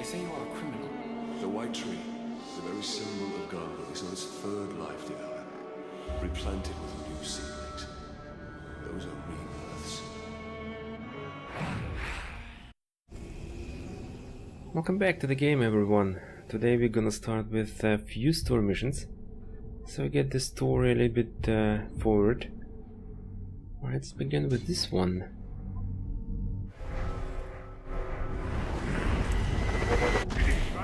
say you are a criminal. The white tree, the very symbol of Gondor, is on its third life development, replanted with new seedlings. Those are rebirths. Welcome back to the game, everyone. Today we're gonna start with a few story missions, so we get the story a little bit forward. Let's begin with this one.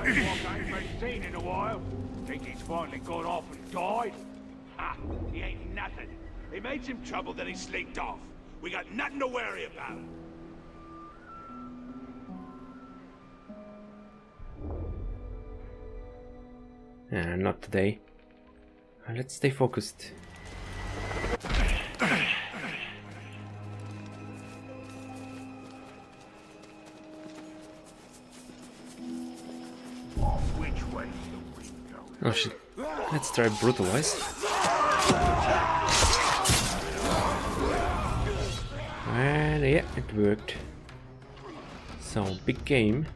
Ain't seen in a while. Think he's finally gone off and died? Ah, he ain't nothing. They made some trouble, then he slinked off. We got nothing to worry about. Not today. Let's stay focused. Which way's the wind going? Oh shit. Let's try brutalize. And yeah, it worked. So, big game.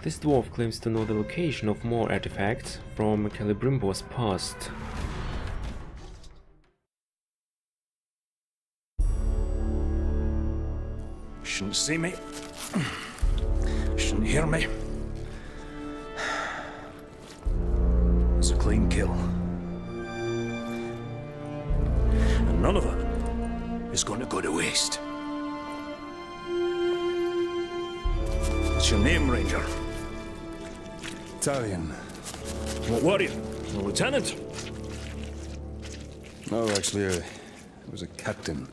This dwarf claims to know the location of more artifacts from Celebrimbor's past. Shouldn't see me. Shouldn't hear me. It's a clean kill. And none of it is going to go to waste. What's your name, Ranger? Italian. What were you? A lieutenant? No, actually, I was a captain.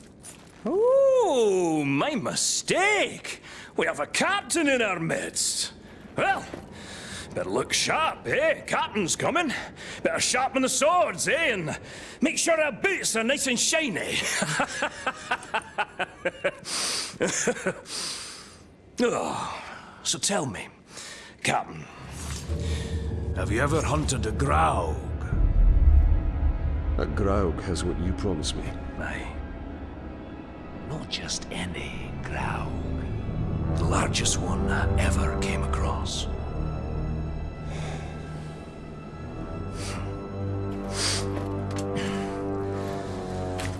Oh, my mistake. We have a captain in our midst. Well, better look sharp, eh? Captain's coming. Better sharpen the swords, eh? And make sure our boots are nice and shiny. Oh, so tell me, Captain, have you ever hunted a Graug? A Graug has what you promised me. Aye. Not just any Graug. The largest one I ever came across.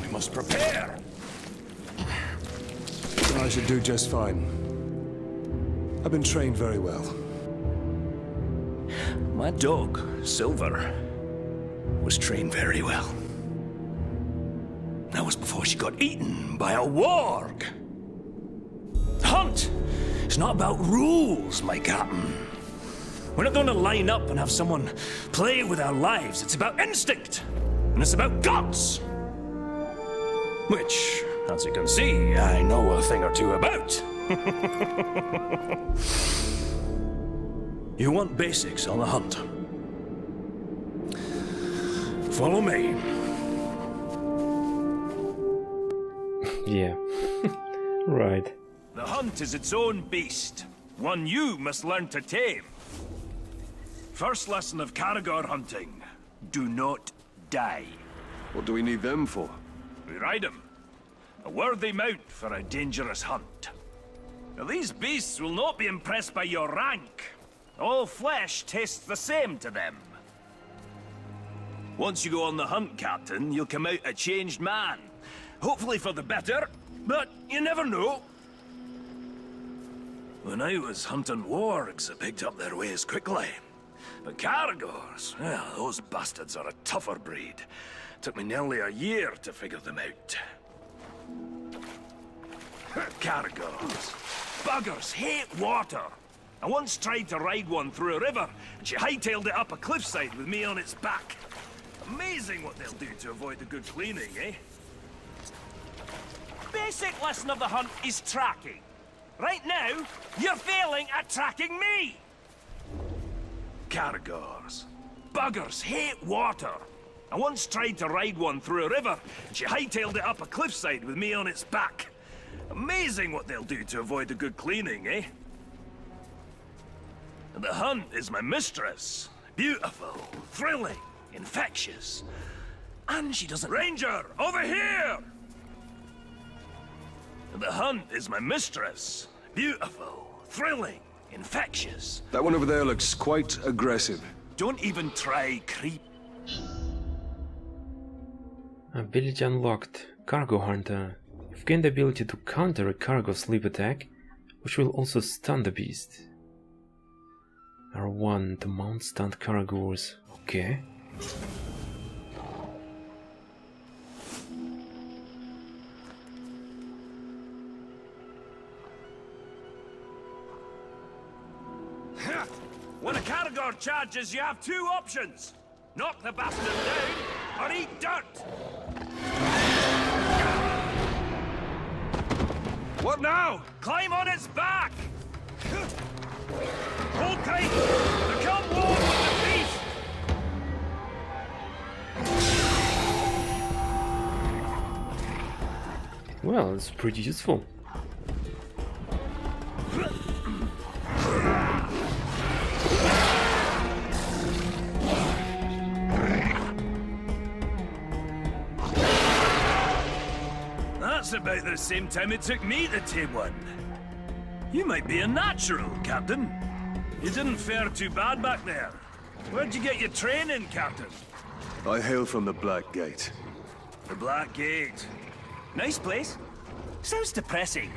We must prepare. I should do just fine. I've been trained very well. My dog, Silver, was trained very well. That was before she got eaten by a warg. The hunt is not about rules, my captain. We're not going to line up and have someone play with our lives. It's about instinct, and it's about guts. Which, as you can see, I know a thing or two about. You want basics on the hunt? Follow me. Yeah. Right. The hunt is its own beast, one you must learn to tame. First lesson of Caragor hunting: do not die. What do we need them for? We ride them. A worthy mount for a dangerous hunt. Now, these beasts will not be impressed by your rank. All flesh tastes the same to them. Once you go on the hunt, Captain, you'll come out a changed man. Hopefully for the better, but you never know. When I was hunting wargs, I picked up their ways quickly. But Caragors, well, those bastards are a tougher breed. Took me nearly a year to figure them out. Caragors. Buggers hate water. I once tried to ride one through a river, and she hightailed it up a cliffside with me on its back. Amazing what they'll do to avoid the good cleaning, eh? Basic lesson of the hunt is tracking. Right now, you're failing at tracking me! Caragors. Buggers hate water. I once tried to ride one through a river, and she hightailed it up a cliffside with me on its back. Amazing what they'll do to avoid the good cleaning, eh? The hunt is my mistress. Beautiful, thrilling, infectious. And she doesn't... Ranger, over here! The hunt is my mistress. Beautiful, thrilling, Infectious. That one over there looks quite aggressive. Don't even try creep. Ability unlocked. Cargo Hunter. You've gained the ability to counter a cargo sleep attack, which will also stun the beast. R1 to mount stunned cargoes. Okay. When a Caragor charges, you have two options. Knock the bastard down, or eat dirt. What now? Climb on its back. Hold tight. Become one with the beast. Well, it's pretty useful. That's about the same time it took me to tame one. You might be a natural, Captain. You didn't fare too bad back there. Where'd you get your training, Captain? I hail from the Black Gate. The Black Gate. Nice place. Sounds depressing.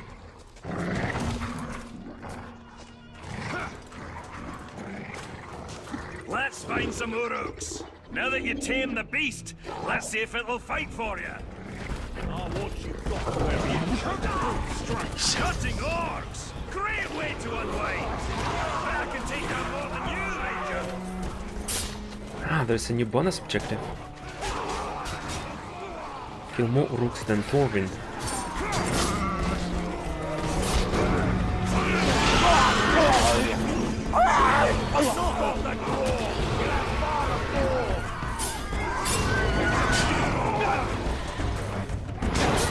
Let's find some Uruks. Now that you tame the beast, let's see if it'll fight for you. Oh, what you got where you Cutting orcs! Great way to unwind! I can take out more than you, Ranger! Ah, there's a new bonus objective. Kill more Uruks than Thorvin.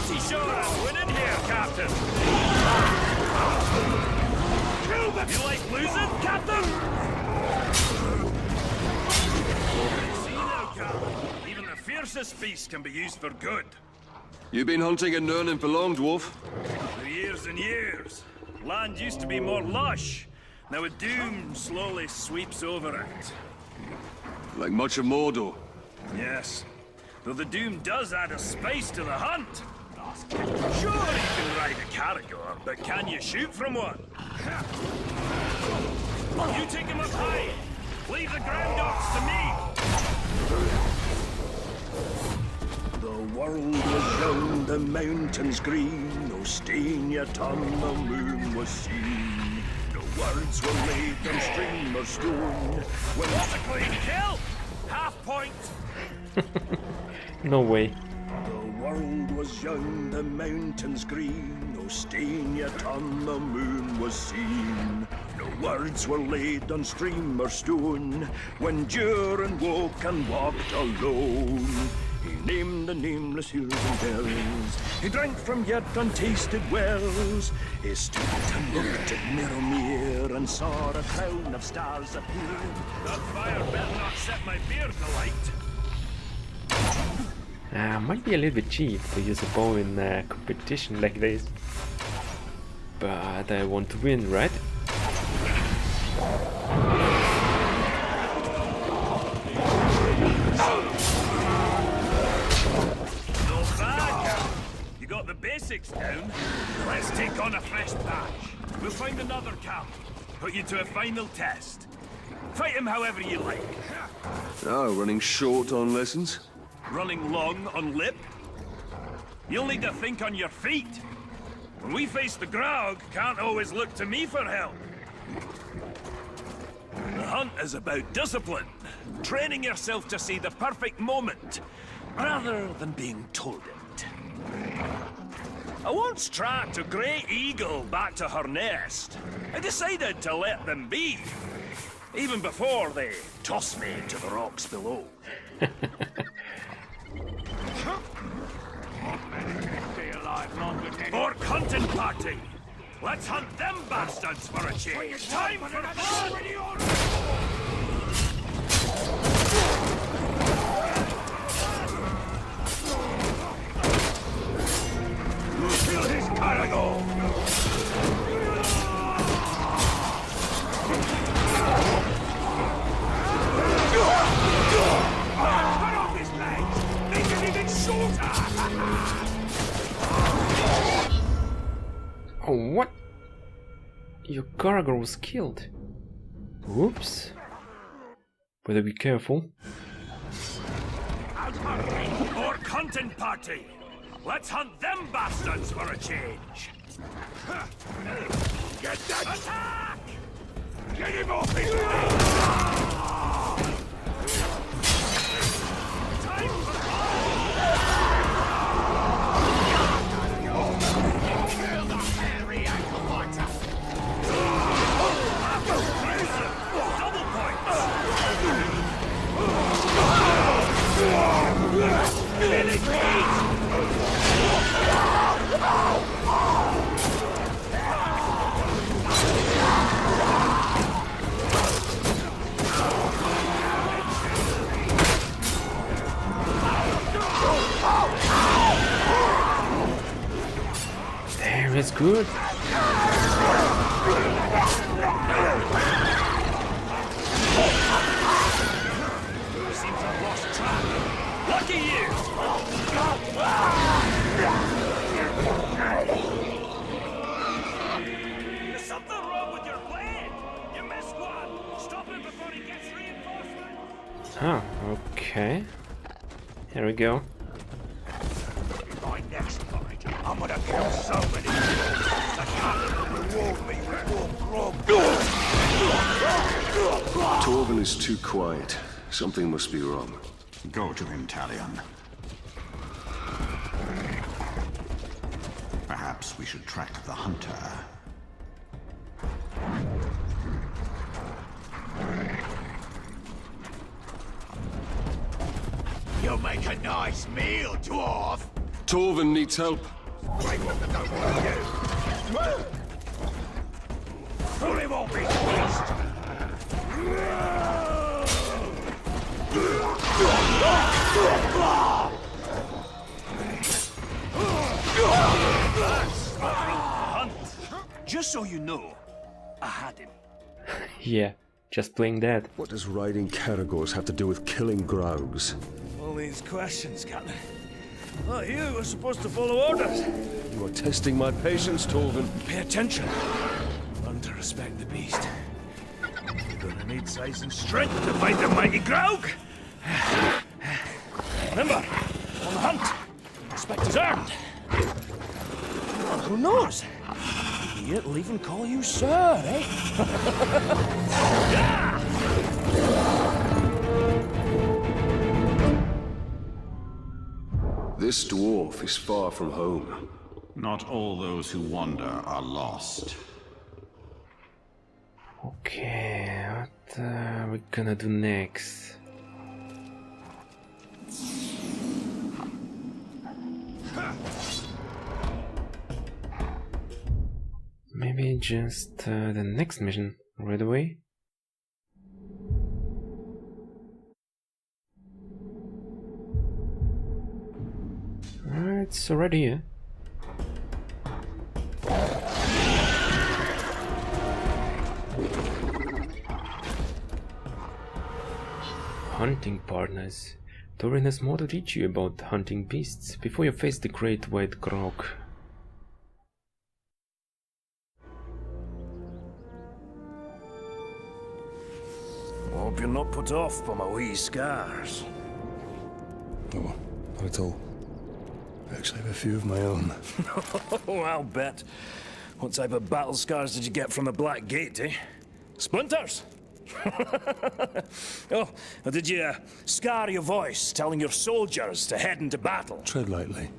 Pretty sure I'm winning here, Captain! You like losing, Captain? See now, Captain. Even the fiercest beast can be used for good. You been hunting in Nurnin for long, dwarf? For years and years. Land used to be more lush. Now a doom slowly sweeps over it. Like much of Mordor. Yes. Though the doom does add a spice to the hunt. Sure, you can ride a Caragor, but can you shoot from one? You take him up high. Leave the ground dogs to me. The world was young, the mountains green, no stain yet on the moon was seen. No words were laid on stream or stone. When what a clean kill! Half point! No way. The world was young, the mountains green, no stain yet on the moon was seen. No words were laid on stream or stone, when Durin woke and walked alone. He named the nameless hills and dells, he drank from yet untasted wells. He stood and looked at Mirror and saw a crown of stars appear. That fire better not set my beard alight. Might be a little bit cheap to use a bow in a competition like this. But I want to win, right? No bad. You got the basics down. Let's take on a fresh patch. We'll find another camp. Put you to a final test. Fight him however you like. Oh, running short on lessons? Running long on lip. You'll need to think on your feet. When we face the Graug, can't always look to me for help. The hunt is about discipline. Training yourself to see the perfect moment, rather than being told it. I once tracked a grey eagle back to her nest. I decided to let them be, even before they tossed me to the rocks below. Orc hunting party! Let's hunt them bastards for a change! Time for blood! Kill his Caragor! Oh, what? Your cargo was killed. Whoops. Better be careful. More hunting party! Let's hunt them bastards for a change! Get that! Attack! Get him off his feet! Time for kill the hairy ankle biter! Double points! There is good. Seems I've lost track. Lucky you! There's something wrong with your blade! You missed one! Stop him before he gets reinforcements! Ah, okay. Here we go. My next fight, I'm gonna kill so many people. The captain will reward me with warm grub. Torvin is too quiet. Something must be wrong. Go to him, Talion. Perhaps we should track the hunter. You'll make a nice meal, dwarf. Torvin needs help. Great one to go for you. Pull him off his beast. Hunt. Just so you know, I had him. Yeah, just playing dead. What does riding Caragors have to do with killing Graugs? All these questions, Captain. Well, you were supposed to follow orders. You are testing my patience, Torvin. Pay attention. Learn to respect the beast. You're gonna need size and strength to fight the mighty Graug. Remember, on the hunt, respect is earned. Well, who knows? Maybe it'll even call you sir, eh? Yeah! This dwarf is far from home. Not all those who wander are lost. Okay, what are we gonna do next? Maybe just the next mission right away. Alright, it's already here. Hunting partners. Thorin has more to teach you about hunting beasts before you face the great white Graug. Hope you're not put off by my wee scars. Oh, not at all. I actually have a few of my own. Oh, I'll bet. What type of battle scars did you get from the Black Gate, eh? Splinters? Oh, or did you scar your voice telling your soldiers to head into battle? Tread lightly.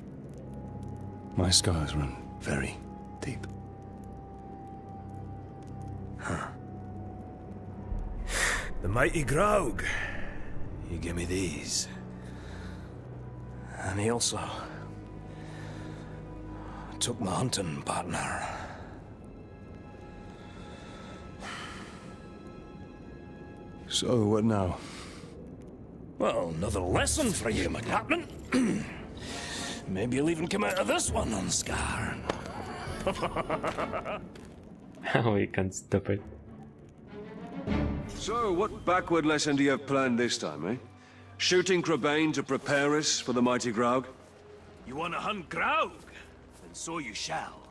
My scars run very deep. The mighty Graug. He gave me these. And he also took my hunting partner. So, what now? Well, another lesson for you, my captain. Maybe you'll even come out of this one unscarred. Oh, you can't stop it. So, what backward lesson do you have planned this time, eh? Shooting Crebain to prepare us for the mighty Graug? You want to hunt Graug? Then so you shall.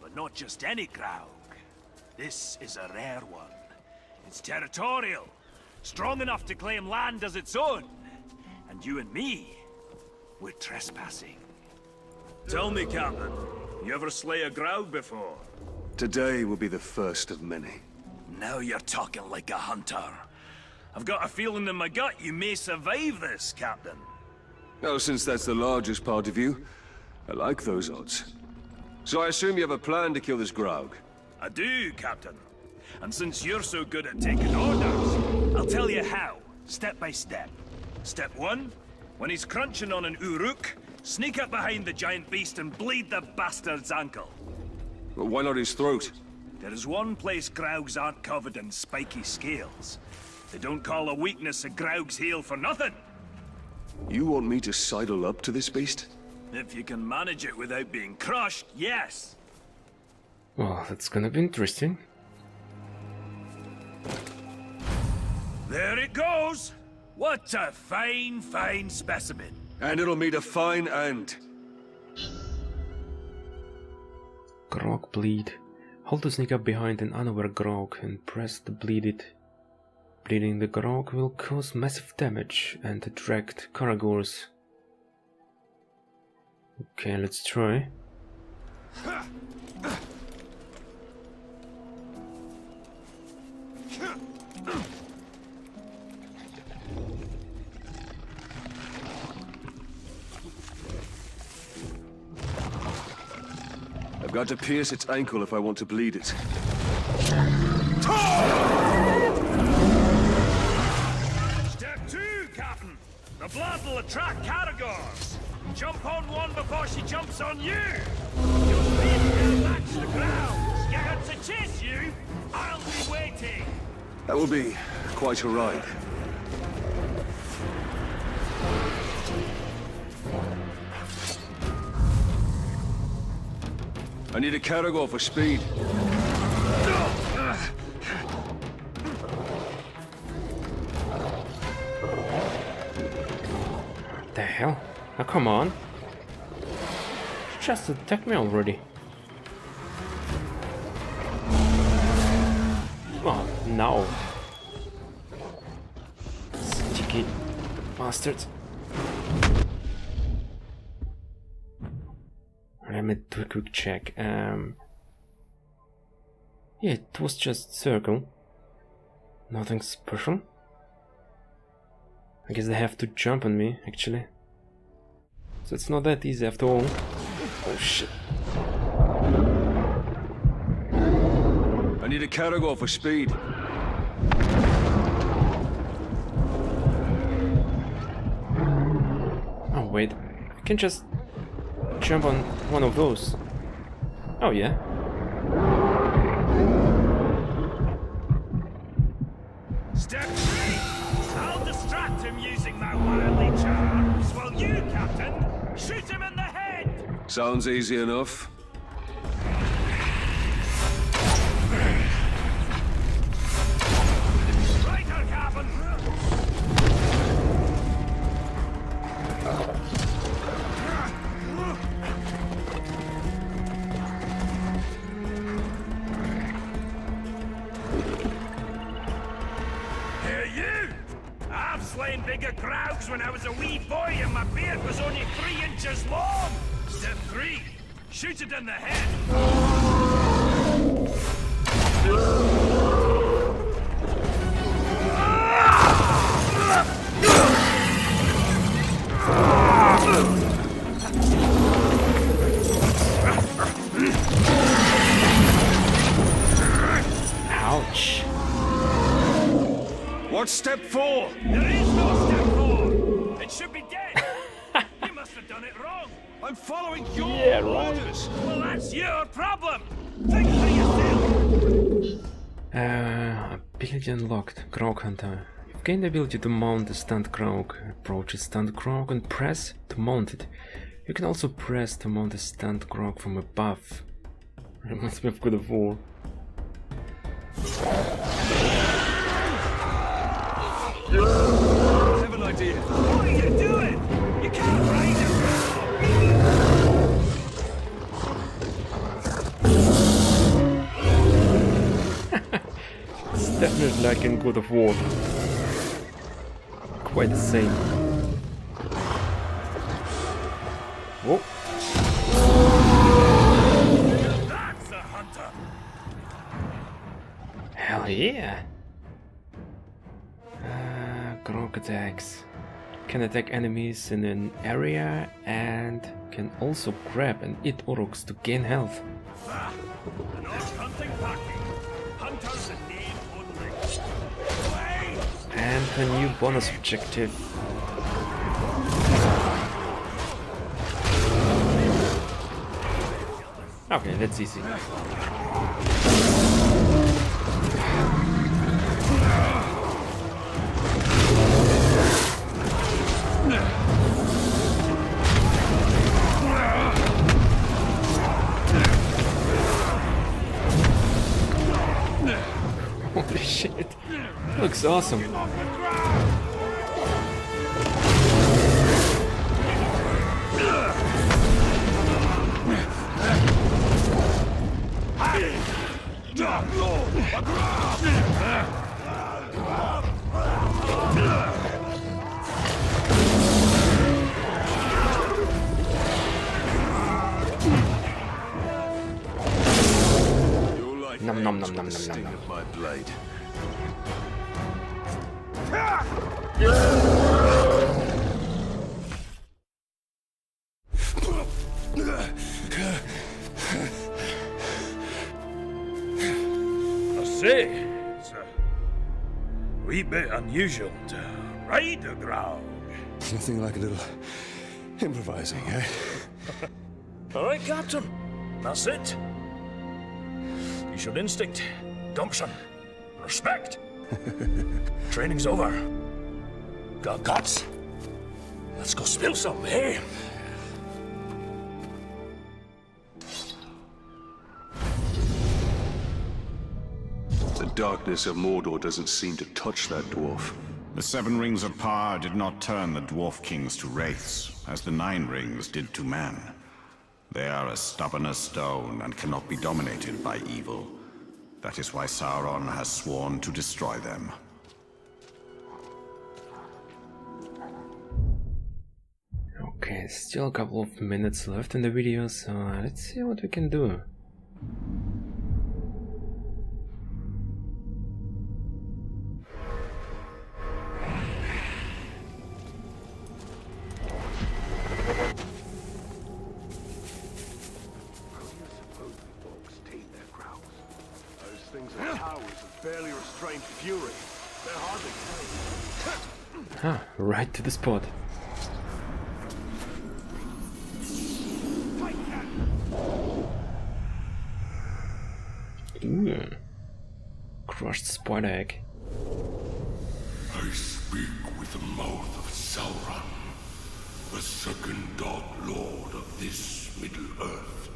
But not just any Graug. This is a rare one. It's territorial, strong enough to claim land as its own. And you and me, we're trespassing. Tell me, Captain, you ever slay a Graug before? Today will be the first of many. Now you're talking like a hunter. I've got a feeling in my gut you may survive this, Captain. Oh, since that's the largest part of you, I like those odds. So I assume you have a plan to kill this Graug? I do, Captain. And since you're so good at taking orders, I'll tell you how, step by step. Step 1, when he's crunching on an Uruk, sneak up behind the giant beast and bleed the bastard's ankle. Well, why not his throat? There is one place Graugs aren't covered in spiky scales. They don't call a weakness a Graug's heel for nothing. You want me to sidle up to this beast? If you can manage it without being crushed, yes. Well, that's gonna be interesting. There it goes! What a fine, fine specimen. And it'll meet a fine end. Grog bleed. Hold to sneak up behind an unaware Grog and press the bleeded. Bleeding the Grog will cause massive damage and attract Karagors. Okay, let's try. I've got to pierce its ankle if I want to bleed it. Step 2, Captain. The blood will attract Karagors. Jump on one before she jumps on you. Your speed will match the ground. Get her to chase you. I'll be waiting. That will be quite a ride. I need a Karagor for speed. The hell? Now come on. Just attack me already. Oh, no. Sticky bastards. Let me do a quick check. Yeah, it was just circle. Nothing special. I guess they have to jump on me, actually. So it's not that easy after all. Oh shit. I need a Karagor for speed. Oh wait, I can just jump on one of those. Oh yeah. Step 3. I'll distract him using my wily charms, while you, Captain, shoot him in the head. Sounds easy enough. Righto, Captain. Hey, you! I've slain bigger Graugs when I was a wee boy and my beard was only 3 inches long. Step 3. Shoot it in the head. Ouch. What's step 4? There is no step 4. It should be dead. You must have done it wrong. I'm following your orders. Well, that's your problem. Think for yourself. Ability unlocked. Grog Hunter. You've gained the ability to mount a stunned Grog. Approach a stunned Grog and press to mount it. You can also press to mount a stunned Grog from above. Reminds me of God of War. I have an idea. What are you doing? You can't ride it. like in God of War. Quite the same. Whoa. That's a hunter! Hell yeah! Grog attacks. Can attack enemies in an area and can also grab and eat orcs to gain health. An orc hunting party. Hunters in name only. Away! And a new bonus objective. Okay, that's easy. Holy shit. Looks awesome. Nom nom nom nom nom nom nom. My blade. I say, it's a wee bit unusual to ride a grog. Nothing like a little improvising, eh? All right, Captain. That's it. You showed instinct, gumption, respect. Training's over. Got guts. Let's go spill some, eh? The darkness of Mordor doesn't seem to touch that dwarf. The 7 rings of power did not turn the dwarf kings to wraiths, as the 9 rings did to man. They are as stubborn as stone and cannot be dominated by evil. That is why Sauron has sworn to destroy them. Okay, still a couple of minutes left in the video, so let's see what we can do. Things are towers of barely restrained fury. They're hardly safe. Ah, right to the spot. Ooh. Crushed spider egg. I speak with the mouth of Sauron, the second Dark Lord of this Middle-earth.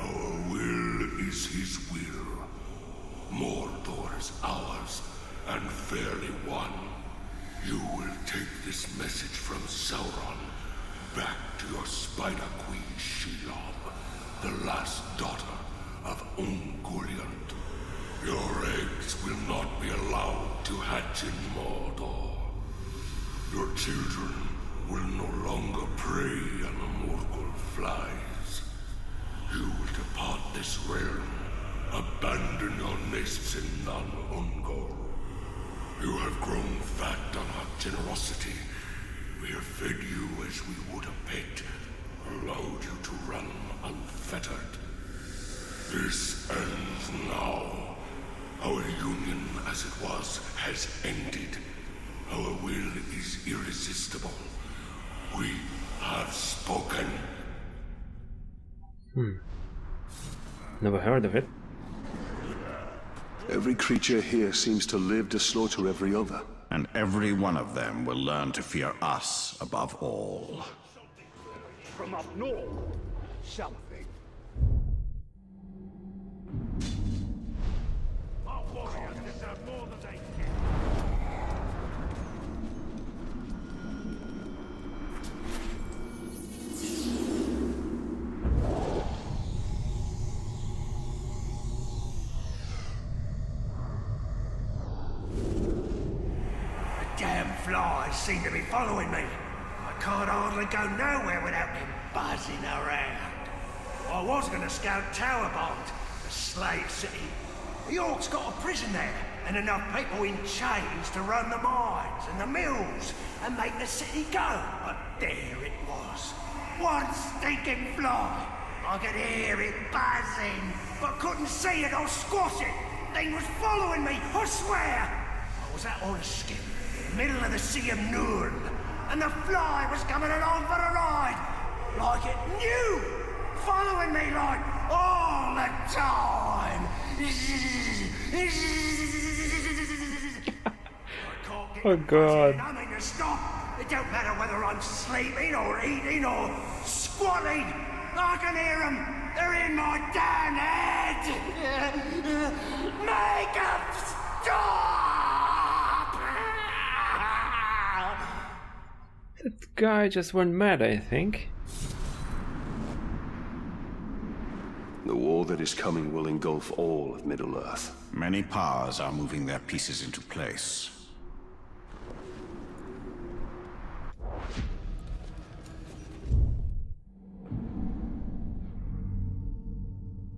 Our will is his will. Mordor is ours, and fairly won. You will take this message from Sauron back to your Spider Queen Shelob, the last daughter of Ungoliant. Your eggs will not be allowed to hatch in Mordor. Your children will no longer prey on the Morgul flies. You will depart this realm, abandon your nests in non-Ungol. You have grown fat on our generosity. We have fed you as we would a pet, allowed you to run unfettered. This ends now. Our union, as it was, has ended. Our will is irresistible. We have spoken. Never heard of it. Every creature here seems to live to slaughter every other. And every one of them will learn to fear us above all. From up north, something. Our warriors deserve more than they get. flies seem to be following me. I can't hardly go nowhere without him buzzing around. I was going to scout Tower Bond, the slave city. The Orcs got a prison there, and enough people in chains to run the mines and the mills and make the city go. But there it was. One stinking fly. I could hear it buzzing, but couldn't see it or squash it. Thing was following me, I swear. I was out on a skip, in the middle of the Sea of Nurn, and the fly was coming along for a ride. Like it knew, following me like all the time. Oh god. Nothing to stop. It don't matter whether I'm sleeping or eating or squatting. I can hear them. They're in my damn head. Make them stop! That guy just went mad, I think. The war that is coming will engulf all of Middle-earth. Many powers are moving their pieces into place.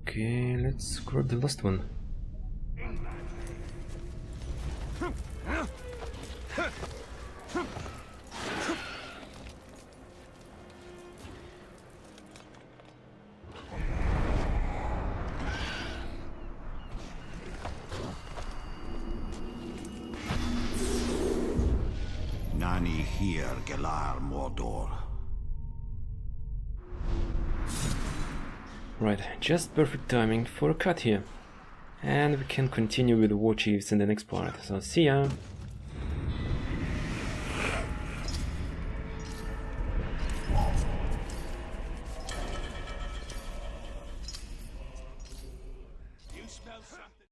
Okay, let's grab the last one. Nani here, Shadow of Mordor. Right, just perfect timing for a cut here. And we can continue with the war chiefs in the next part. So see ya!